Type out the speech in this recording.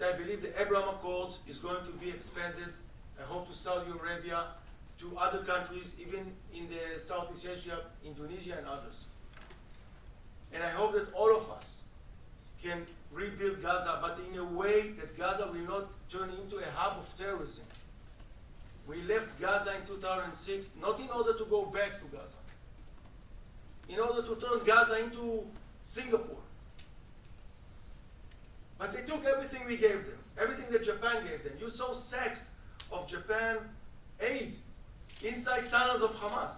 I believe the Abraham Accords is going to be expanded, I hope, to Saudi Arabia, to other countries, even in the Southeast Asia, Indonesia, and others. And I hope that all of us can rebuild Gaza, but in a way that Gaza will not turn into a hub of terrorism. We left Gaza in 2006 not in order to go back to Gaza, in order to turn Gaza into Singapore. But they took everything we gave them, everything that Japan gave them. You saw sacks of Japan aid inside tunnels of Hamas.